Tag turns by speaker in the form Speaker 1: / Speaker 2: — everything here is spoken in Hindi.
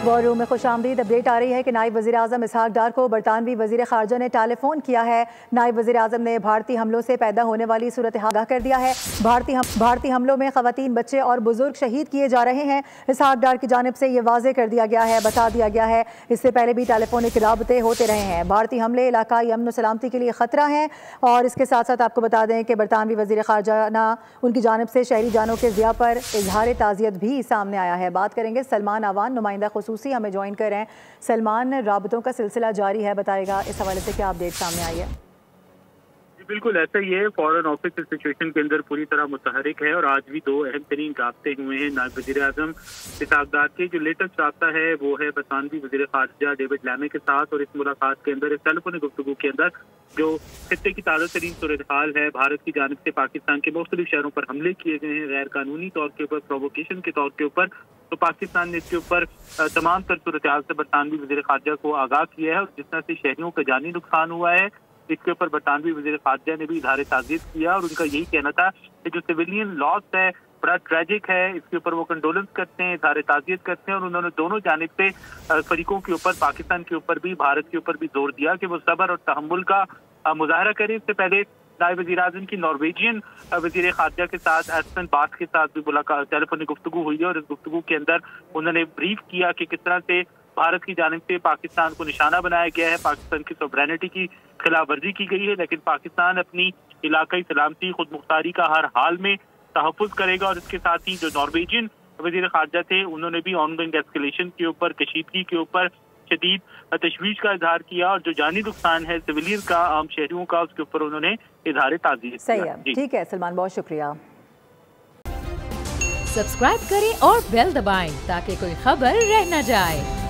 Speaker 1: वॉर रूम में खुशामदीद। अपडेट आ रही है कि नायब वज़ीर आज़म इसहाक डार को बरतानवी वज़ीर ख़ारजा ने टेलीफोन किया है। नायब वज़ीर आज़म ने भारतीय हमलों से पैदा होने वाली सूरत हाल आगाह कर दिया है। भारतीय हमलों में ख़वातीन, बच्चे और बुजुर्ग शहीद किए जा रहे हैं। इसहाक डार की जानिब से ये वाज़े कर दिया गया है, बता दिया गया है। इससे पहले भी टेलीफोनिक राबते होते रहे हैं। भारतीय हमले इलाकाई अमन सलामती के लिए ख़तरा हैं। और इसके साथ साथ आपको बता दें कि बरतानवी वज़ीर ख़ारजा उनकी जानिब से शहरी जानों के ज़िया पर इजहार ताज़ियत भी सामने आया है। बात करेंगे सलमान आवान, नुमाइंदा खुसूसी हमें ज्वाइन कर रहे हैं। सलमान, राबतों का सिलसिला जारी है, बताएगा इस हवाले से क्या अपडेट सामने आई है?
Speaker 2: बिल्कुल ऐसा ही है। फॉरेन ऑफिस इस सिचुएशन के अंदर पूरी तरह मुतहरिक है और आज भी दो अहम तरीन राब्ते हुए हैं नायब वज़ीर आज़म इसहाक डार के। जो लेटेस्ट राब्ता है वो है बरतानवी वज़ीर ख़ारजा डेविड लैमी के साथ, और इस मुलाकात के अंदर, इस टेलीफोनिक गुफ्तगू के अंदर जो खित्ते की ताज़ा तरीन सूरत हाल है, भारत की जानिब से पाकिस्तान के मुख्तलिफ शहरों पर हमले किए गए हैं गैर कानूनी तौर के ऊपर, प्रोवोकेशन के तौर के ऊपर, तो पाकिस्तान ने इसके ऊपर तमाम तर सूरत हाल से बरतानवी वज़ीर ख़ारजा को आगाह किया है। और जिस तरह से शहरियों का जानी नुकसान हुआ है, इसके ऊपर बरतानवी वज़ीर ख़ारजा ने भी इज़हार ताज़ियत किया और उनका यही कहना था कि जो सिविलियन लॉस है बड़ा ट्रेजिक है, इसके ऊपर वो कंडोलेंस करते हैं, इज़हार ताज़ियत करते हैं। और उन्होंने दोनों जानिब से फरीकों के ऊपर, पाकिस्तान के ऊपर भी, भारत के ऊपर भी जोर दिया कि वो सब्र और तहम्मुल का मुजाहरा करें। इससे पहले नायब वज़ीर आज़म की नॉर्वेजियन वज़ीर ख़ारजा के साथ एस्पेन बास के साथ भी मुलाकात, टेलीफोनिक गुफ्तगू हुई है और इस गुफ्तगू के अंदर उन्होंने ब्रीफ किया कि किस तरह से भारत की जानिब से पाकिस्तान को निशाना बनाया गया है, पाकिस्तान की सॉवरेनिटी की खिलाफ वर्जी की गई है, लेकिन पाकिस्तान अपनी इलाकाई सलामती, खुद मुख्तारी का हर हाल में तहफ़्फ़ुज़ करेगा। और इसके साथ ही जो नॉर्वेजियन वज़ीर ख़ारजा थे उन्होंने भी ऑनगोइंग एस्केलेशन के ऊपर, कशीदगी के ऊपर शदीद तशवीश का इजहार किया और जो जानी नुकसान है सिविलियन का, आम शहरियों का, उसके ऊपर उन्होंने इजहार ताज़ियत
Speaker 1: किया। सही है, ठीक है सलमान, बहुत शुक्रिया।
Speaker 3: सब्सक्राइब करें और बेल दबाएं ताकि कोई खबर रह न जाए।